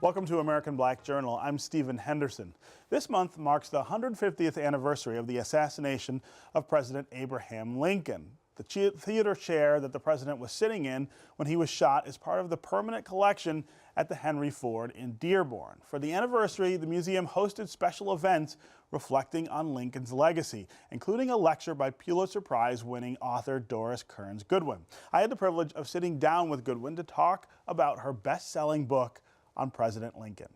Welcome to American Black Journal. I'm Stephen Henderson. This month marks the 150th anniversary of the assassination of President Abraham Lincoln. The theater chair that the president was sitting in when he was shot is part of the permanent collection at the Henry Ford in Dearborn. For the anniversary, the museum hosted special events reflecting on Lincoln's legacy, including a lecture by Pulitzer Prize-winning author Doris Kearns Goodwin. I had the privilege of sitting down with Goodwin to talk about her best-selling book on President Lincoln.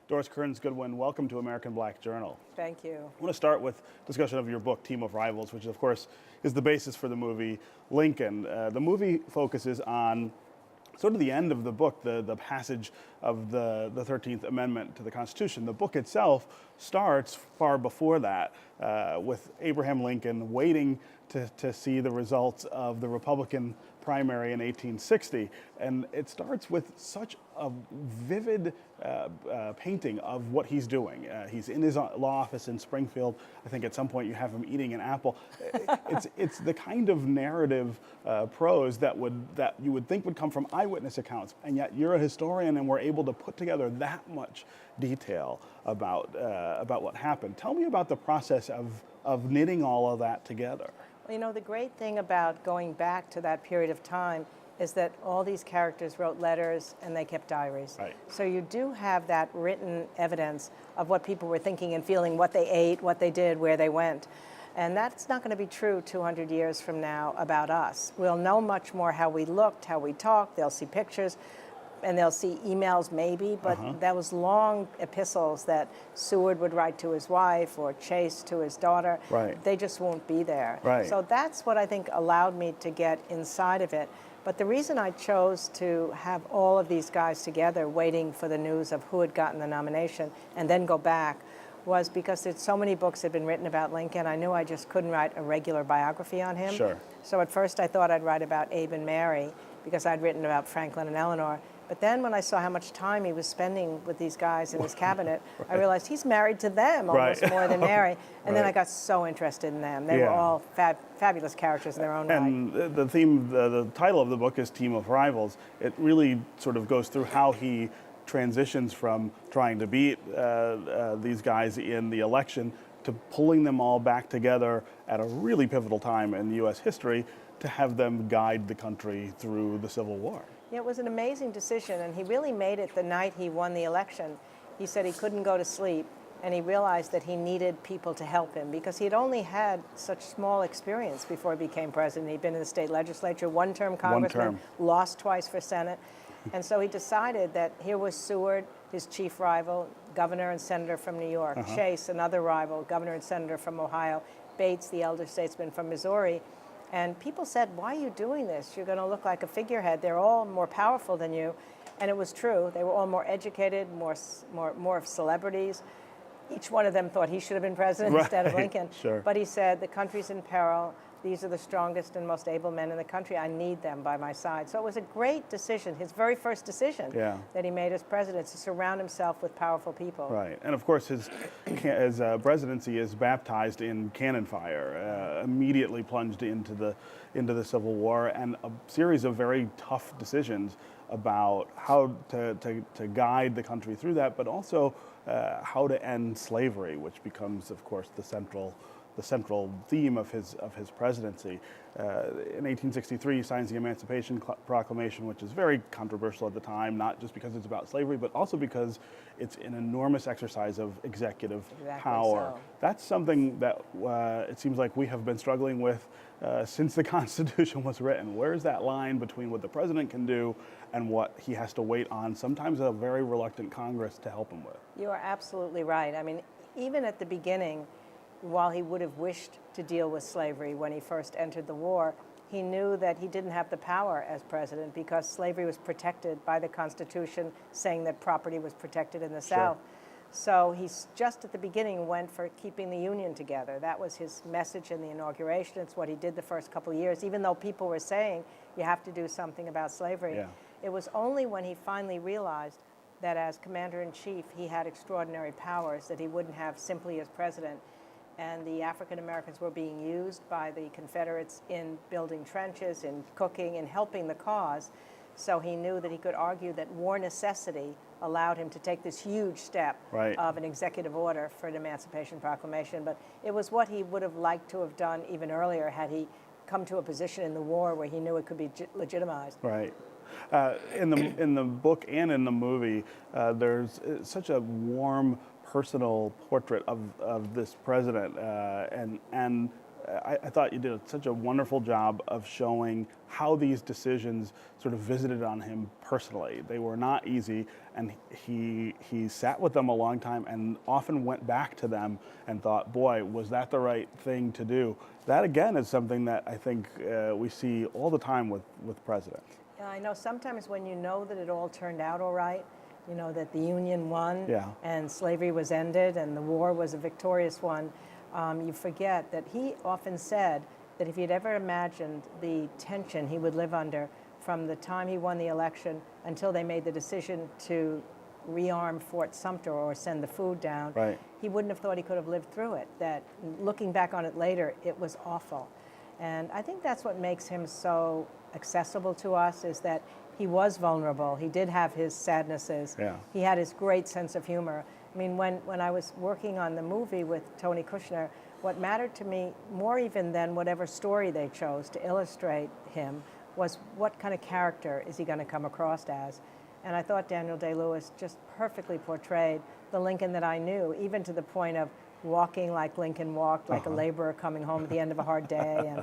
Doris Kearns Goodwin, welcome to American Black Journal. Thank you. I want to start with discussion of your book, Team of Rivals, which of course is the basis for the movie Lincoln. The movie focuses on sort of the end of the book, the passage of the 13th Amendment to the Constitution. The book itself starts far before that, with Abraham Lincoln waiting to see the results of the Republican primary in 1860. And it starts with such a vivid painting of what he's doing. He's in his law office in Springfield. I think at some point you have him eating an apple. It's the kind of narrative prose that you would think would come from eyewitness accounts, and yet you're a historian and we're able to put together that much detail about what happened. Tell me about the process of knitting all of that together. Well, you know, the great thing about going back to that period of time is that all these characters wrote letters and they kept diaries. Right. So you do have that written evidence of what people were thinking and feeling, what they ate, what they did, where they went. And that's not going to be true 200 years from now about us. We'll know much more how we looked, how we talked. They'll see pictures and they'll see emails maybe, but those long epistles that Seward would write to his wife or Chase to his daughter, they just won't be there. Right. So that's what I think allowed me to get inside of it. But the reason I chose to have all of these guys together waiting for the news of who had gotten the nomination and then go back was because there's so many books had been written about Lincoln. I knew I just couldn't write a regular biography on him. Sure. So at first I thought I'd write about Abe and Mary because I'd written about Franklin and Eleanor. But then when I saw how much time he was spending with these guys in his cabinet, I realized he's married to them almost more than Mary. And then I got so interested in them. They were all fabulous characters in their own right. And the theme, the title of the book is Team of Rivals. It really sort of goes through how he transitions from trying to beat these guys in the election to pulling them all back together at a really pivotal time in U.S. history to have them guide the country through the Civil War. Yeah, it was an amazing decision, and he really made it the night he won the election. He said he couldn't go to sleep, and he realized that he needed people to help him because he'd only had such small experience before he became president. He'd been in the state legislature, one-term congressman, lost twice for Senate. And so he decided that here was Seward, his chief rival, governor and senator from New York, Chase, another rival, governor and senator from Ohio, Bates, the elder statesman from Missouri. And people said, why are you doing this? You're going to look like a figurehead. They're all more powerful than you. And it was true. They were all more educated, more celebrities. Each one of them thought he should have been president instead of Lincoln. Sure. But he said, the country's in peril. These are the strongest and most able men in the country. I need them by my side. So it was a great decision, his very first decision that he made as president, to surround himself with powerful people. Right. And of course, his presidency is baptized in cannon fire, immediately plunged into the Civil War, and a series of very tough decisions about how to guide the country through that, but also how to end slavery, which becomes, of course, the central theme of his presidency. In 1863, he signs the Emancipation Proclamation, which is very controversial at the time, not just because it's about slavery, but also because it's an enormous exercise of executive power. So. That's something that it seems like we have been struggling with since the Constitution was written. Where's that line between what the president can do and what he has to wait on, sometimes a very reluctant Congress, to help him with? You are absolutely right. I mean, even at the beginning, while he would have wished to deal with slavery when he first entered the war, he knew that he didn't have the power as president because slavery was protected by the Constitution, saying that property was protected in the South. So he's just at the beginning went for keeping the Union together. That was his message in the inauguration. It's what he did the first couple of years, even though people were saying you have to do something about slavery. It was only when he finally realized that as commander-in-chief, he had extraordinary powers that he wouldn't have simply as president. And the African Americans were being used by the Confederates in building trenches, in cooking, in helping the cause, So he knew that he could argue that war necessity allowed him to take this huge step Right. of an executive order for an Emancipation Proclamation. But it was what he would have liked to have done even earlier had he come to a position in the war where he knew it could be legitimized. Right. In the book and in the movie, there's such a warm, personal portrait of this president, and I thought you did such a wonderful job of showing how these decisions sort of visited on him personally. They were not easy, and he sat with them a long time and often went back to them and thought, boy, was that the right thing to do? That, again, is something that I think we see all the time with presidents. Yeah, I know sometimes when you know that it all turned out all right, you know, that the Union won Yeah. and slavery was ended and the war was a victorious one, you forget that he often said that if he'd ever imagined the tension he would live under from the time he won the election until they made the decision to rearm Fort Sumter or send the food down, Right. he wouldn't have thought he could have lived through it. That looking back on it later, it was awful. And I think that's what makes him so accessible to us, is that he was vulnerable. He did have his sadnesses. Yeah. He had his great sense of humor. I mean, when I was working on the movie with Tony Kushner, what mattered to me more even than whatever story they chose to illustrate him was what kind of character is he going to come across as. And I thought Daniel Day-Lewis just perfectly portrayed the Lincoln that I knew, even to the point of walking like Lincoln walked, like a laborer coming home at the end of a hard day,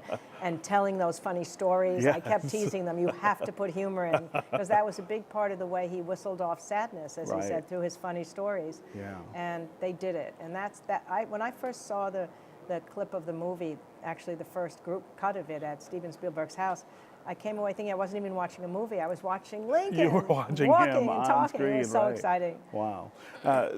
and telling those funny stories. Yes. I kept teasing them, you have to put humor in, because that was a big part of the way he whistled off sadness, as Right. he said, through his funny stories. Yeah. And they did it. And when I first saw the clip of the movie, actually the first group cut of it at Steven Spielberg's house, I came away thinking I wasn't even watching a movie. I was watching Lincoln. You were watching walking him and on talking. screen, It was so right. exciting. Wow.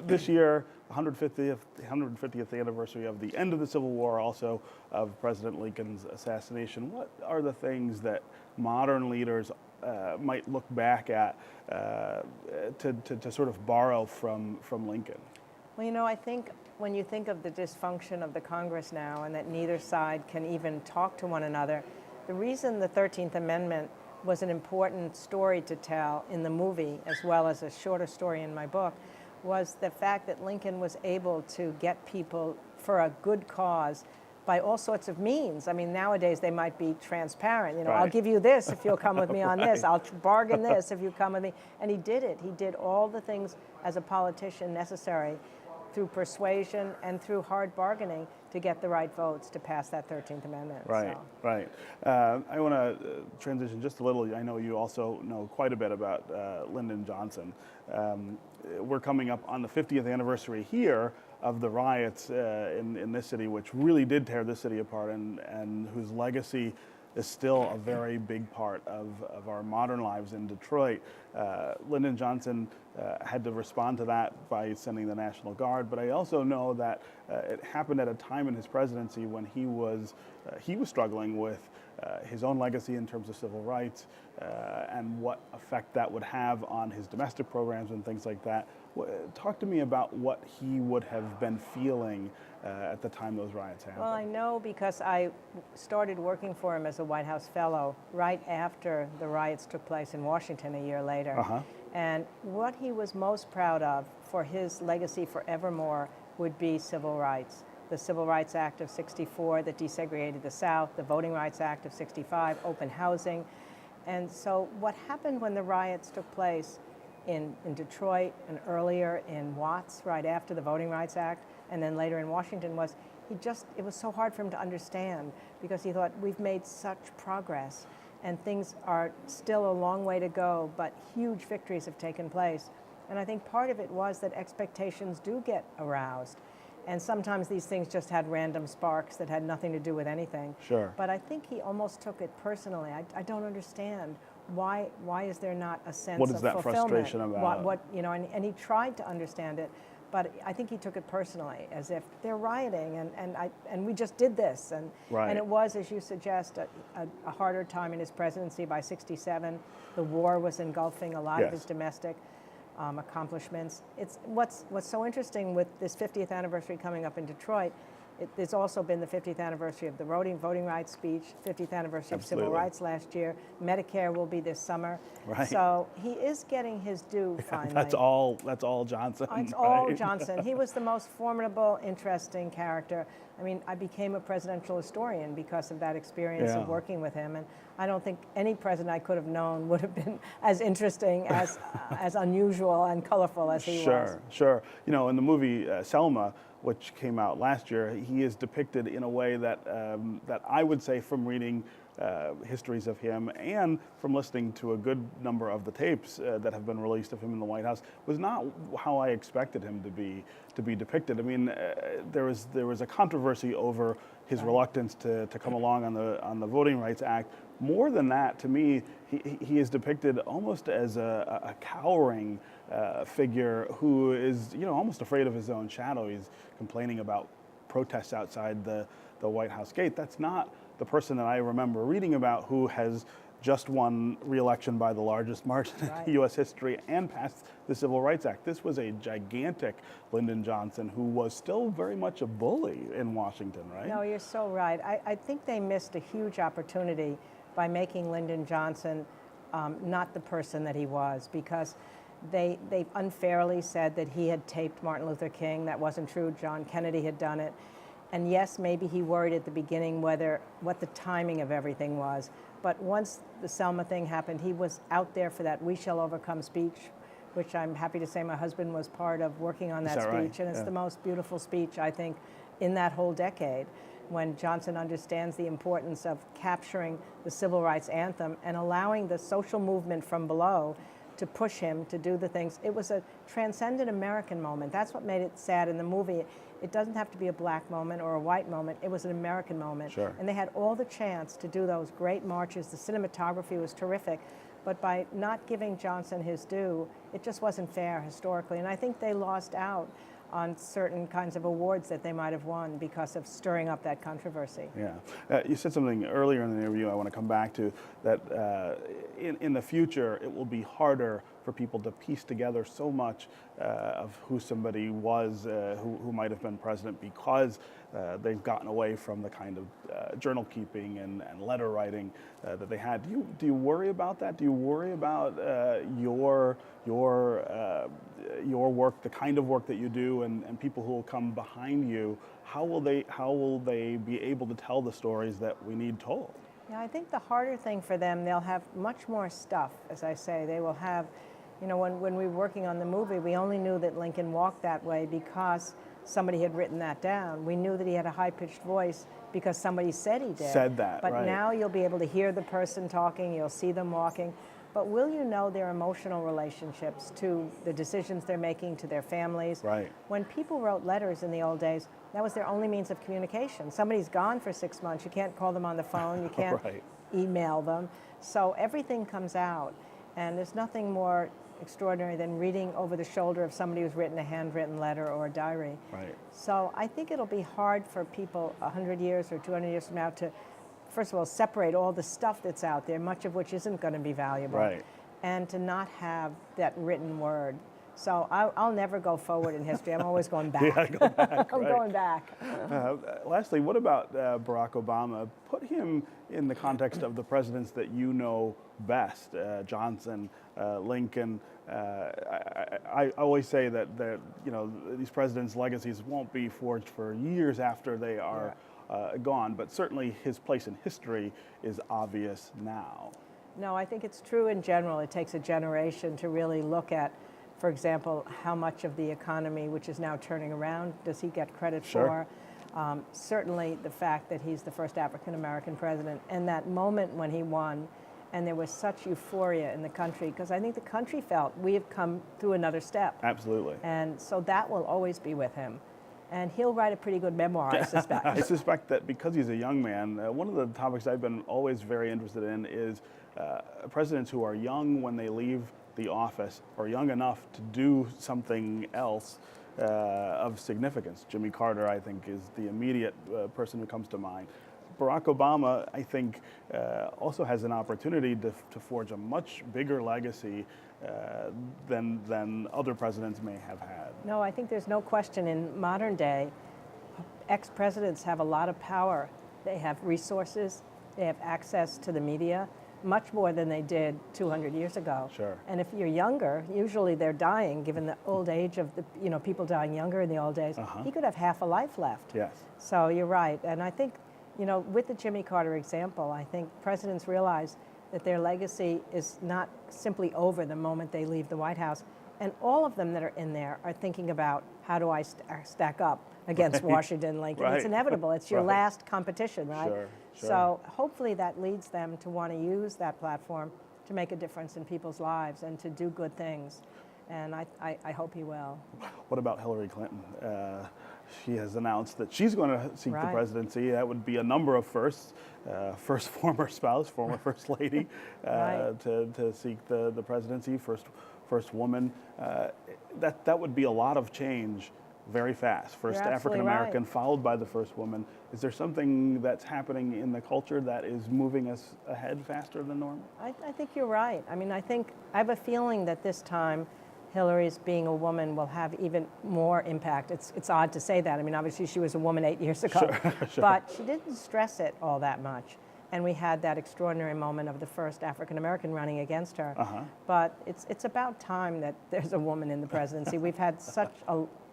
This year, 150th anniversary of the end of the Civil War, also of President Lincoln's assassination. What are the things that modern leaders might look back at to sort of borrow from Lincoln? Well, you know, I think when you think of the dysfunction of the Congress now and that neither side can even talk to one another, the reason the 13th Amendment was an important story to tell in the movie, as well as a shorter story in my book, was the fact that Lincoln was able to get people for a good cause by all sorts of means. I mean, nowadays they might be transparent. You know, I'll Right. give you this if you'll come with me on this. Right. I'll bargain this if you come with me. And he did it. He did all the things as a politician necessary through persuasion and through hard bargaining to get the right votes to pass that 13th Amendment. Right, So. right. I want to transition just a little. I know you also know quite a bit about Lyndon Johnson. We're coming up on the 50th anniversary here of the riots in this city, which really did tear this city apart, and whose legacy is still a very big part of our modern lives in Detroit. Lyndon Johnson had to respond to that by sending the National Guard, but I also know that it happened at a time in his presidency when he was struggling with his own legacy in terms of civil rights and what effect that would have on his domestic programs and things like that. Talk to me about what he would have been feeling at the time those riots happened. Well, I know because I started working for him as a White House fellow right after the riots took place in Washington a year later. Uh-huh. And what he was most proud of for his legacy forevermore would be civil rights. The Civil Rights Act of '64 that desegregated the South, the Voting Rights Act of '65, open housing. And so what happened when the riots took place in Detroit and earlier in Watts, right after the Voting Rights Act, and then later in Washington, was it was so hard for him to understand, because he thought, we've made such progress and things are still a long way to go, but huge victories have taken place. And I think part of it was that expectations do get aroused. And sometimes these things just had random sparks that had nothing to do with anything. Sure. But I think he almost took it personally. I don't understand why is there not a sense What is of that fulfillment? frustration about? What you know, and he tried to understand it, but I think he took it personally, as if they're rioting and we just did this, and Right. and it was, as you suggest, a harder time in his presidency. By '67, the war was engulfing a lot of Yes. his domestic accomplishments. It's what's so interesting with this 50th anniversary coming up in Detroit There's also been the 50th anniversary of the voting rights speech, 50th anniversary of civil rights last year. Medicare will be this summer. Right. So he is getting his due finally. That's all Johnson. It's all Johnson. He was the most formidable, interesting character. I mean, I became a presidential historian because of that experience of working with him, and I don't think any president I could have known would have been as interesting, as unusual and colorful as he was. Sure. You know, in the movie Selma, which came out last year, he is depicted in a way that that I would say, from reading histories of him and from listening to a good number of the tapes that have been released of him in the White House, was not how I expected him to be depicted. I mean, there was a controversy over his reluctance to come along on the Voting Rights Act. More than that, to me, he is depicted almost as a cowering figure who is, you know, almost afraid of his own shadow. He's complaining about protests outside the White House gate. That's not the person that I remember reading about, who has just won re-election by the largest margin in U.S. history and passed the Civil Rights Act. This was a gigantic Lyndon Johnson who was still very much a bully in Washington, right? No, you're so right. I think they missed a huge opportunity by making Lyndon Johnson not the person that he was, because they unfairly said that he had taped Martin Luther King. That wasn't true. John Kennedy had done it. And yes, maybe he worried at the beginning what the timing of everything was. But once the Selma thing happened, he was out there for that "We Shall Overcome" speech, which I'm happy to say my husband was part of working on that speech. Right? And it's the most beautiful speech, I think, in that whole decade, when Johnson understands the importance of capturing the civil rights anthem and allowing the social movement from below to push him to do the things. It was a transcendent American moment. That's what made it sad in the movie. It doesn't have to be a black moment or a white moment. It was an American moment. Sure. And they had all the chance to do those great marches. The cinematography was terrific. But by not giving Johnson his due, it just wasn't fair historically. And I think they lost out on certain kinds of awards that they might have won because of stirring up that controversy. Yeah. You said something earlier in the interview I want to come back to, that in the future it will be harder for people to piece together so much of who somebody was who might have been president, because they've gotten away from the kind of journal keeping and letter writing that they had. Do you worry about that? Do you worry about your work, the kind of work that you do, and people who will come behind you? How will they be able to tell the stories that we need told? Yeah, I think the harder thing for them, they'll have much more stuff, as I say. They will have, you know, when we were working on the movie, we only knew that Lincoln walked that way because somebody had written that down. We knew that he had a high-pitched voice because somebody said he did. Said that, but right. now you'll be able to hear the person talking, you'll see them walking. But will you know their emotional relationships to the decisions they're making, to their families? Right. When people wrote letters in the old days, that was their only means of communication. Somebody's gone for 6 months. You can't call them on the phone. You can't email them. So everything comes out. And there's nothing more extraordinary than reading over the shoulder of somebody who's written a handwritten letter or a diary. Right. So I think it'll be hard for people 100 years or 200 years from now to, first of all, separate all the stuff that's out there, much of which isn't going to be valuable, and to not have that written word. So I'll never go forward in history. I'm always going back. Go back. I'm going back. Lastly, what about Barack Obama? Put him in the context of the presidents that you know best, Johnson, Lincoln. I always say that you know, these presidents' legacies won't be forged for years after they are gone, but certainly his place in history is obvious now. No, I think it's true in general. It takes a generation to really look at, for example, how much of the economy, which is now turning around, does he get credit for? Certainly the fact that he's the first African-American president, and that moment when he won, and there was such euphoria in the country, because I think the country felt we have come through another step. Absolutely. And so that will always be with him. And he'll write a pretty good memoir, I suspect. I suspect that because he's a young man, one of the topics I've been always very interested in is presidents who are young when they leave the office, or young enough to do something else of significance. Jimmy Carter, I think, is the immediate person who comes to mind. Barack Obama, I think, also has an opportunity to forge a much bigger legacy than other presidents may have had. No, I think there's no question in modern day, ex-presidents have a lot of power. They have resources, they have access to the media, much more than they did 200 years ago. Sure. And if you're younger, usually they're dying, given the old age of the, people dying younger in the old days. He could have half a life left. Yes. So you're right. And I think, with the Jimmy Carter example, I think presidents realize that their legacy is not simply over the moment they leave the White House. And all of them that are in there are thinking about, how do I stack up against Washington, Lincoln? Right. It's inevitable. It's your Right. last competition, right? Sure. So hopefully that leads them to want to use that platform to make a difference in people's lives and to do good things. And I hope he will. What about Hillary Clinton? She has announced that she's going to seek the presidency. That would be a number of firsts. First former spouse, former first lady, to seek the presidency. First woman. That would be a lot of change very fast. First African American, followed by the first woman. Is there something that's happening in the culture that is moving us ahead faster than normal? I think you're right. I mean, I have a feeling that this time Hillary's being a woman will have even more impact. It's odd to say that. I mean, obviously she was a woman 8 years ago, but she didn't stress it all that much. And we had that extraordinary moment of the first African American running against her. But it's about time that there's a woman in the presidency. We've had such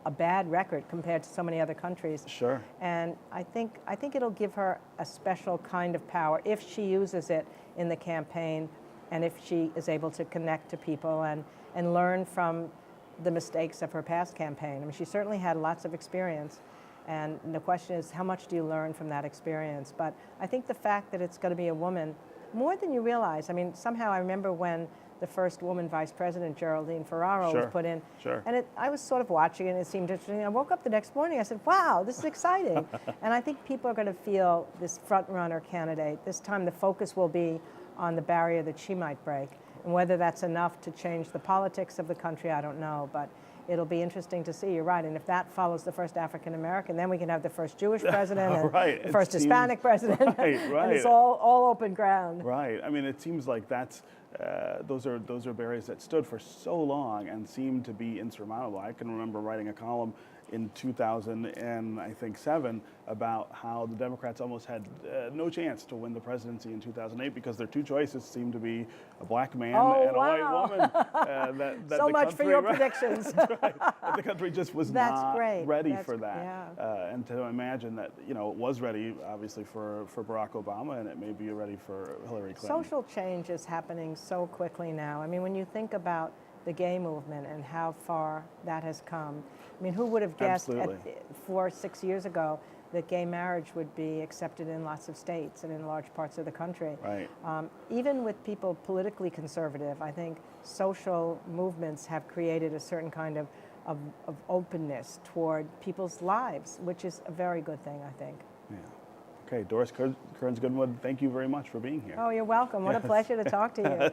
a bad record compared to so many other countries. Sure. And I think it'll give her a special kind of power if she uses it in the campaign, and if she is able to connect to people and learn from the mistakes of her past campaign. I mean, she certainly had lots of experience. And the question is, how much do you learn from that experience? But I think the fact that it's going to be a woman, more than you realize. I mean, somehow I remember when the first woman vice president, Geraldine Ferraro, was put in. And I was sort of watching it, and it seemed interesting. I woke up the next morning, I said, wow, this is exciting. And I think people are going to feel this front-runner candidate. This time the focus will be on the barrier that she might break. And whether that's enough to change the politics of the country, I don't know. But it'll be interesting to see. You're right. And if that follows the first African American, then we can have the first Jewish president and the first Hispanic president. And it's all open ground. Right. I mean, it seems like that's those are barriers that stood for so long and seemed to be insurmountable. I can remember writing a column in 2007 about how the Democrats almost had no chance to win the presidency in 2008 because their two choices seemed to be a black man and a white woman. So much for your predictions. That's right. The country just was not ready for that. And to imagine that, it was ready, obviously, for Barack Obama, and it may be ready for Hillary Clinton. Social change is happening so quickly now. I mean, when you think about the gay movement and how far that has come. I mean, who would have guessed 4 or 6 years ago that gay marriage would be accepted in lots of states and in large parts of the country? Right. Even with people politically conservative, I think social movements have created a certain kind of openness toward people's lives, which is a very good thing, I think. Yeah. Okay, Doris Kearns Goodwin, thank you very much for being here. Oh, you're welcome. What a pleasure to talk to you.